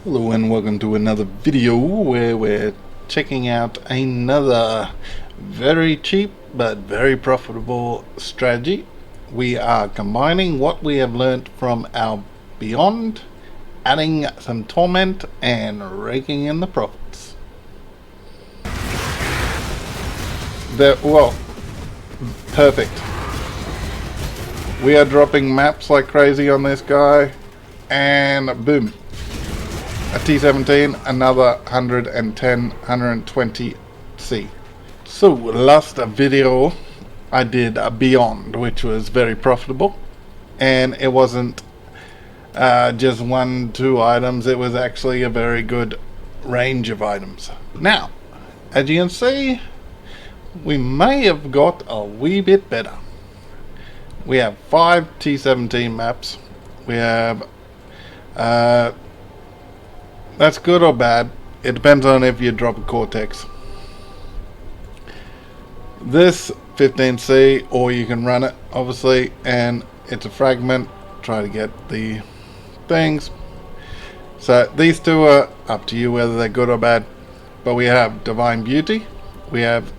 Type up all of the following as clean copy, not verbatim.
Hello and welcome to another video where we're checking out another very cheap but very profitable strategy. We are combining what we have learnt from our Beyond, adding some Torment and raking in the profits. Well, perfect. We are dropping maps like crazy on this guy and boom. A T17, another 110, 120C. So last video I did a Beyond, which was very profitable, and it wasn't just 1-2 items, it was actually a very good range of items. Now, as you can see, we may have got a wee bit better. We have 5 T17 maps. We have that's good or bad. It depends on if you drop a Cortex. This 15C, or you can run it, obviously, and it's a fragment. Try to get the things. So these two are up to you whether they're good or bad. But we have Divine Beauty. We have,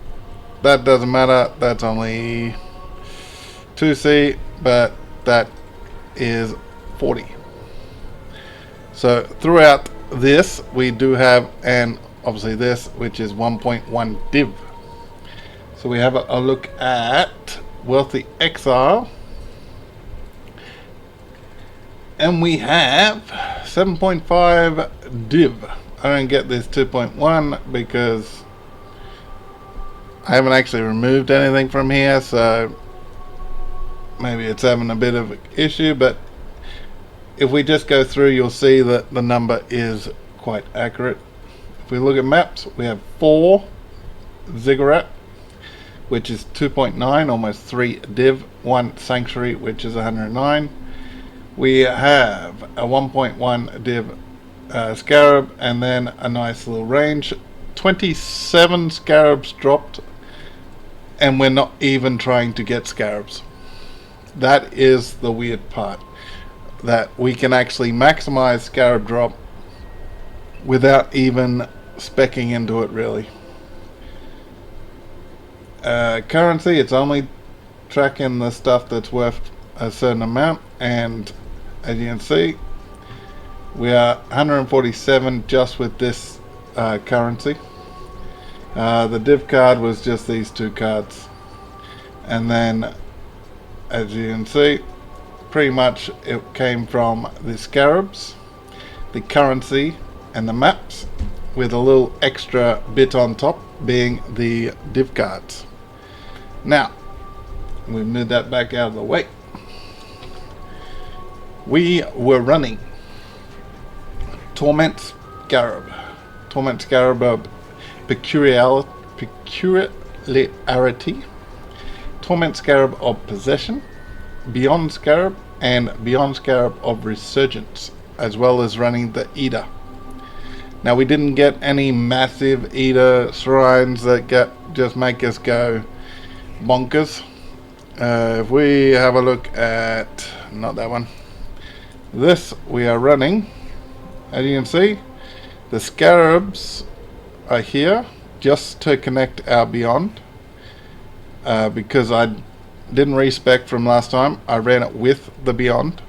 that doesn't matter. That's only 2C, but that is 40. So throughout this we do have, and obviously this, which is 1.1 div. So we have a look at Wealthy Exile, and we have 7.5 div. I don't get this 2.1 because I haven't actually removed anything from here, so maybe it's having a bit of an issue, but if we just go through, you'll see that the number is quite accurate. If we look at maps, we have 4 Ziggurat, which is 2.9, almost 3 div, 1 Sanctuary, which is 109. We have a 1.1 div Scarab, and then a nice little range. 27 Scarabs dropped, and we're not even trying to get Scarabs. That is the weird part, that we can actually maximize Scarab drop without even speccing into it really. Currency, it's only tracking the stuff that's worth a certain amount, and as you can see, we are 147 just with this currency. The div card was just these 2 cards, and then as you can see, pretty much it came from the Scarabs, the currency, and the maps, with a little extra bit on top being the div cards. Now, we've moved that back out of the way. We were running Torment Scarab. Torment Scarab of Peculiarity. Torment Scarab of Possession. Beyond Scarab, and Beyond Scarab of Resurgence, as well as running the Eater. Now, we didn't get any massive Eater shrines that just make us go bonkers. If we have a look at, not that one, this, we are running, as you can see, the Scarabs are here just to connect our Beyond, because I didn't respec from last time. I ran it with the Beyond.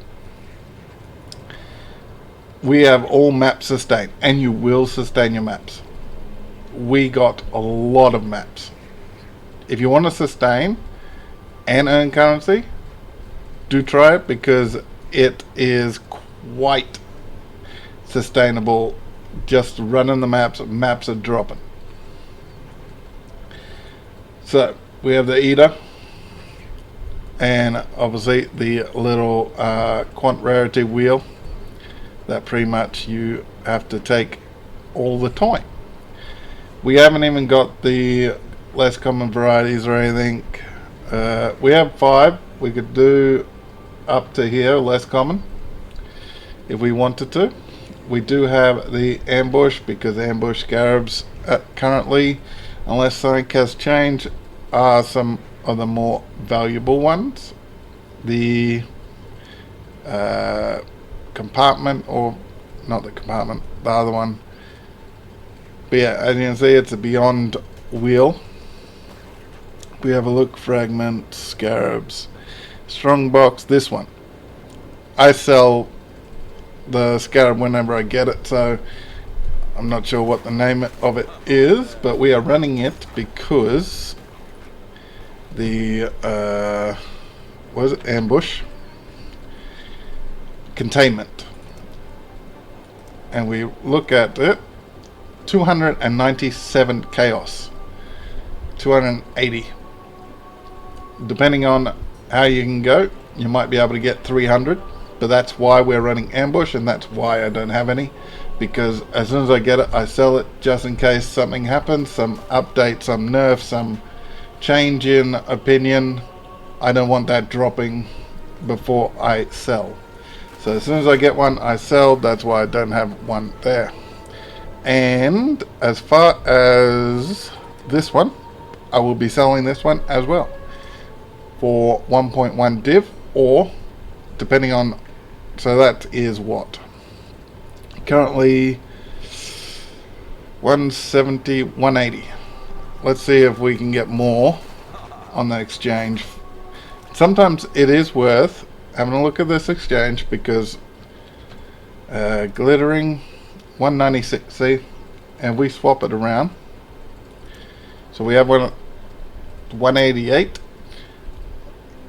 We have all maps sustained, and you will sustain your maps. We got a lot of maps. If you want to sustain and earn currency, do try it, because it is quite sustainable just running the maps. Maps are dropping. So we have the Eater, and obviously the little quant rarity wheel that pretty much you have to take all the time. We haven't even got the less common varieties or anything. We have 5. We could do up to here, less common, if we wanted to. We do have the Ambush, because Ambush Scarabs currently, unless something has changed, are some of the more valuable ones. The compartment, or not the compartment, the other one. But yeah, as you can see, it's a Beyond wheel. We have a look, fragment, Scarabs, strong box. This one, I sell the Scarab whenever I get it, so I'm not sure what the name of it is, but we are running it because the what is it, ambush containment, and we look at it, 297 chaos, 280, depending on how you can go, you might be able to get 300, but that's why we're running ambush, and that's why I don't have any, because as soon as I get it, I sell it just in case something happens, some update, some nerf, some change in opinion. I don't want that dropping before I sell. So as soon as I get one, I sell. That's why I don't have one there. And as far as this one, I will be selling this one as well for 1.1 div, or depending on, so that is what, currently 170, 180. Let's see if we can get more on the exchange. Sometimes it is worth having a look at this exchange, because glittering 196, see, and we swap it around, so we have one at 188.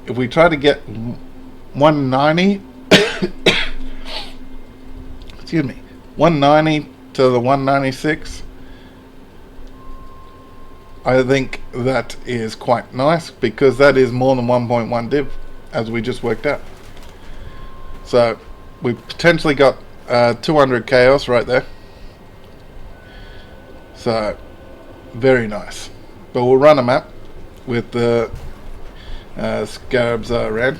If we try to get 190 excuse me, 190 to the 196, I think that is quite nice, because that is more than 1.1 div, as we just worked out. So we potentially got 200 chaos right there, so very nice. But we'll run a map with the Scarabs red,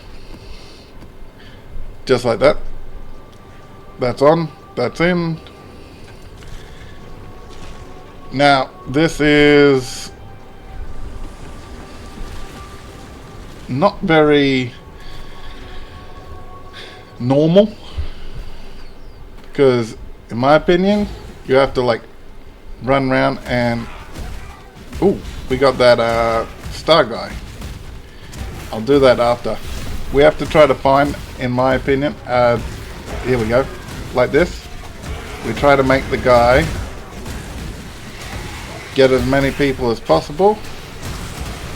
just like that. That's on, that's in. Now this is not very normal, because in my opinion you have to like run around and, ooh, we got that star guy. I'll do that after. We have to try to find, in my opinion, here we go, like this. We try to make the guy get as many people as possible,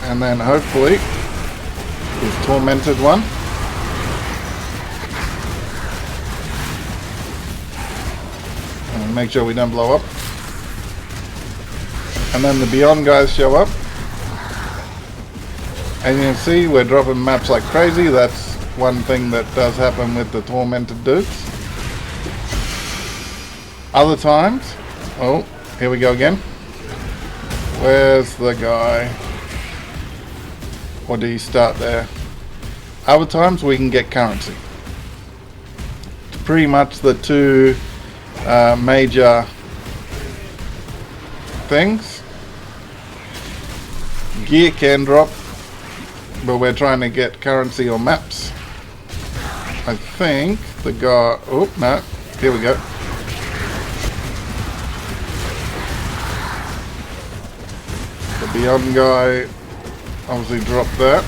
and then hopefully his tormented one and make sure we don't blow up, and then the Beyond guys show up, and you can see we're dropping maps like crazy. That's one thing that does happen with the tormented dudes. Other times, oh, here we go again. Where's the guy? Or do you start there? Other times we can get currency. It's pretty much the two major things. Gear can drop, but we're trying to get currency or maps. I think the guy, oh no, here we go. The Beyond guy obviously dropped that,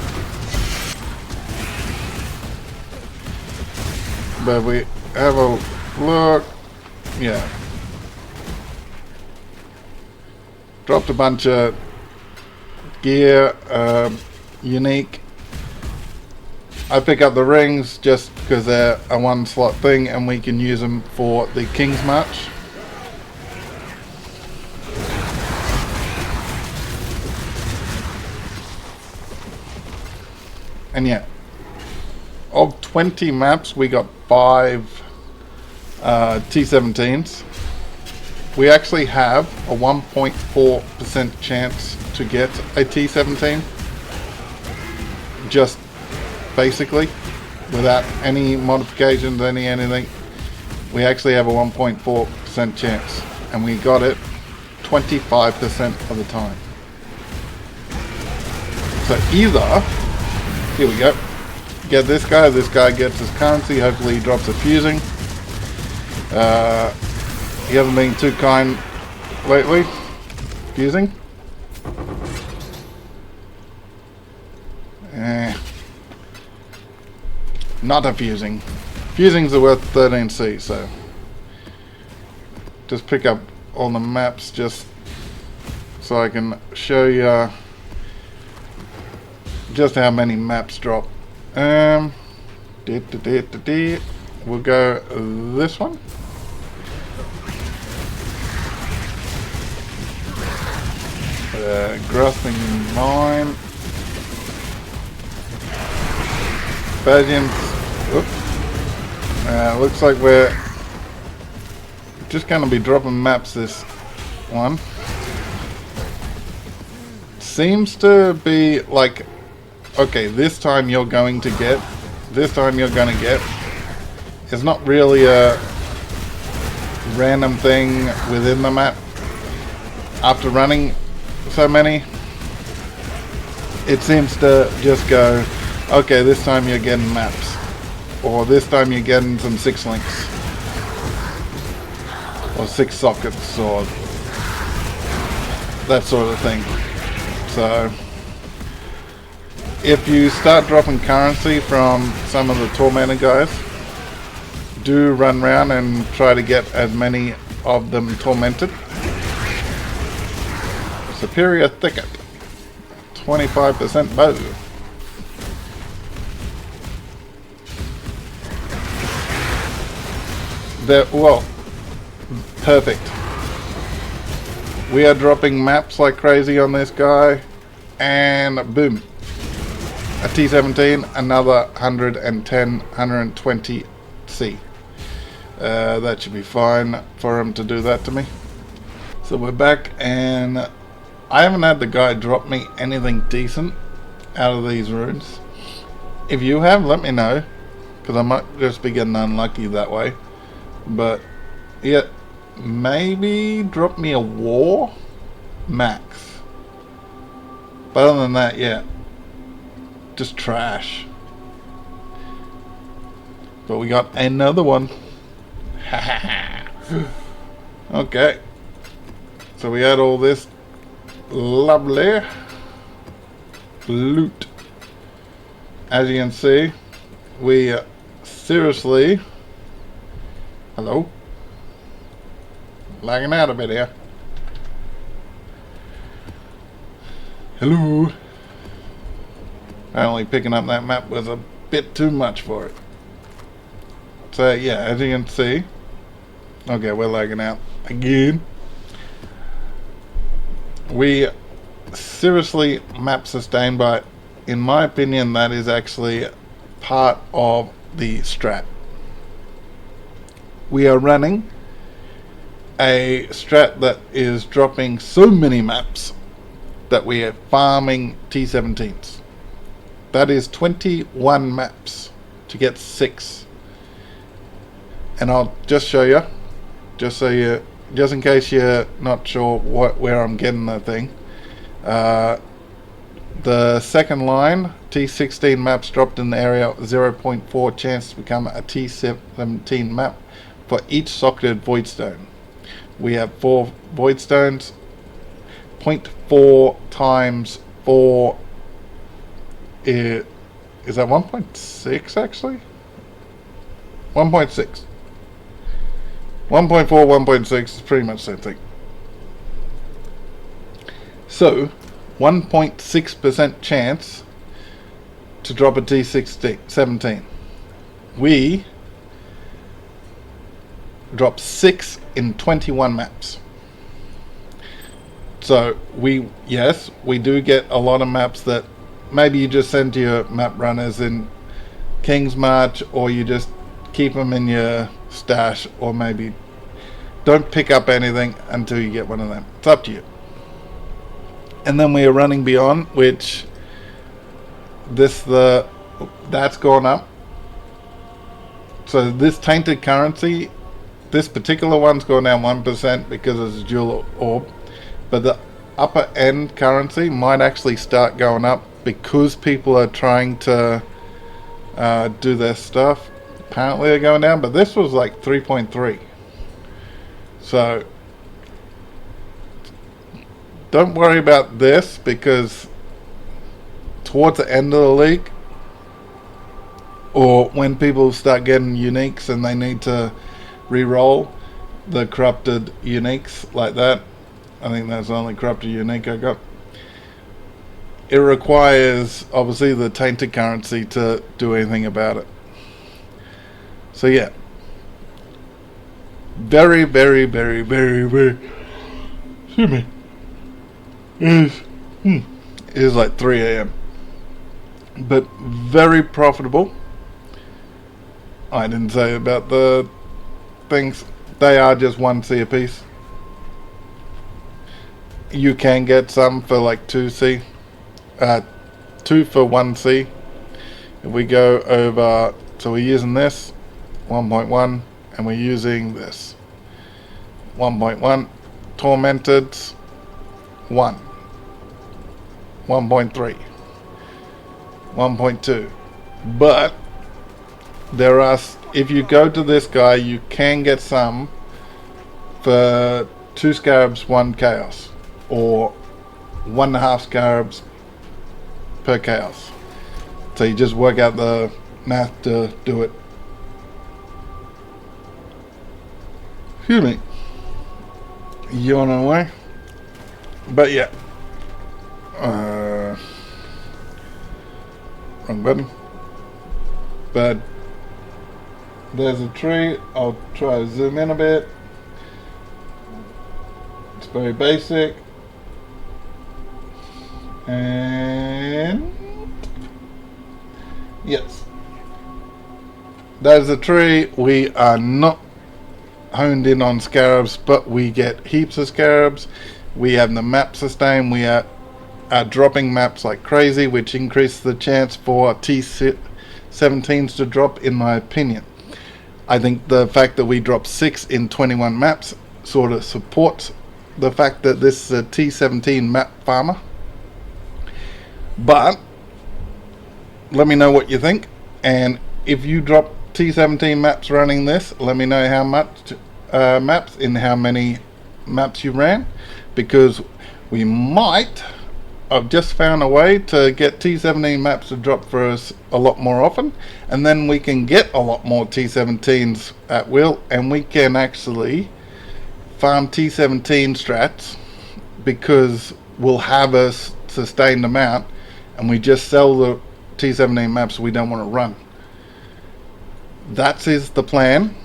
but we have a look, yeah, dropped a bunch of gear, unique. I pick up the rings just because they're a one slot thing and we can use them for the King's March. And yeah, of 20 maps we got 5 T17s. We actually have a 1.4% chance to get a T17, just basically without any modifications, anything. We actually have a 1.4% chance, and we got it 25% of the time. So either, here we go, get this guy gets his currency, hopefully he drops a fusing, You haven't been too kind lately. Fusing. Not a fusing. Fusings are worth 13C, so just pick up all the maps just so I can show you just how many maps drop. We'll go this one. Grasping Mine. Bastions. Looks like we're just going to be dropping maps this one. Seems to be like, okay, this time you're going to get, it's not really a random thing within the map. After running so many, it seems to just go, okay, this time you're getting maps, or this time you're getting some 6 links, or 6 sockets, or that sort of thing. So if you start dropping currency from some of the tormented guys, do run around and try to get as many of them tormented. Superior Thicket, 25% bow. Well, perfect. We are dropping maps like crazy on this guy, and boom, a T17, another 110, 120 C. That should be fine for him to do that to me. So we're back, and I haven't had the guy drop me anything decent out of these runes. If you have, let me know, because I might just be getting unlucky that way. But yeah, maybe drop me a war max. But other than that, yeah, just trash. But we got another one. Okay, so we had all this lovely loot. As you can see, we seriously, hello, lagging out a bit here. Hello. Apparently picking up that map was a bit too much for it. So yeah, as you can see, okay, we're lagging out again. We seriously map sustain, but in my opinion that is actually part of the strat. We are running a strat that is dropping so many maps that we are farming T17s. That is 21 maps to get 6. And I'll just show you, just in case you're not sure where I'm getting that thing. The second line, T16 maps dropped in the area, 0.4 chance to become a T17 map for each socketed void stone. We have 4 void stones. 0.4 times 4 is that 1.6 actually? 1.6. 1.4, 1.6 is pretty much the same thing. So 1.6% chance to drop a T17. We drop 6 in 21 maps. So we do get a lot of maps that maybe you just send to your map runners in King's March, or you just keep them in your stash, or maybe don't pick up anything until you get one of them. It's up to you. And then we are running beyond, which that's gone up. So this tainted currency, this particular one's gone down 1% because it's a dual orb. But the upper end currency might actually start going up because people are trying to do their stuff. Apparently they're going down, but this was like 3.3. So don't worry about this, because towards the end of the league, or when people start getting uniques and they need to re-roll the corrupted uniques like that, I think that's the only corrupted unique I got, it requires obviously the tainted currency to do anything about it. So yeah, very, very, very, very, very, excuse me, it is like 3 a.m. but very profitable. I didn't say about the things, they are just 1C a piece. You can get some for like 2C, 2 for 1C. If we go over, so we're using this 1.1 and we're using this 1.1 tormented 1, 1.3, 1.2, but there are, if you go to this guy, you can get some for 2 scarabs 1 chaos, or 1.5 scarabs per chaos. So you just work out the math to do it. Excuse me, yawn away. But yeah, wrong button. But there's a tree. I'll try to zoom in a bit. It's very basic. And yes, there's a tree. We are not honed in on scarabs, but we get heaps of scarabs. We have the map sustain. We are dropping maps like crazy, which increases the chance for T17s to drop, in my opinion. I think the fact that we drop 6 in 21 maps sort of supports the fact that this is a T17 map farmer. But let me know what you think, and if you drop T17 maps running this, let me know how much maps, in how many maps you ran, because we might have just found a way to get T17 maps to drop for us a lot more often, and then we can get a lot more T17s at will, and we can actually farm T17 strats, because we'll have a sustained amount, and we just sell the T17 maps we don't want to run. That is the plan.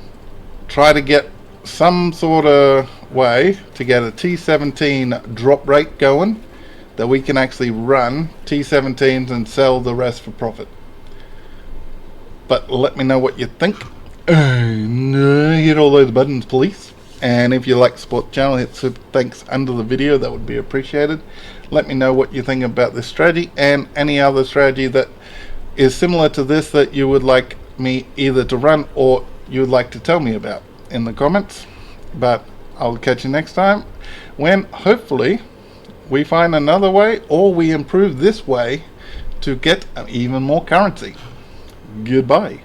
Try to get some sort of way to get a T17 drop rate going, that we can actually run T17s and sell the rest for profit. But let me know what you think. Hit all those buttons, please. And if you like to support the channel, hit super thanks under the video. That would be appreciated. Let me know what you think about this strategy, and any other strategy that is similar to this that you would like me either to run or you would like to tell me about in the comments. But I'll catch you next time, when hopefully we find another way, or we improve this way to get even more currency. Goodbye.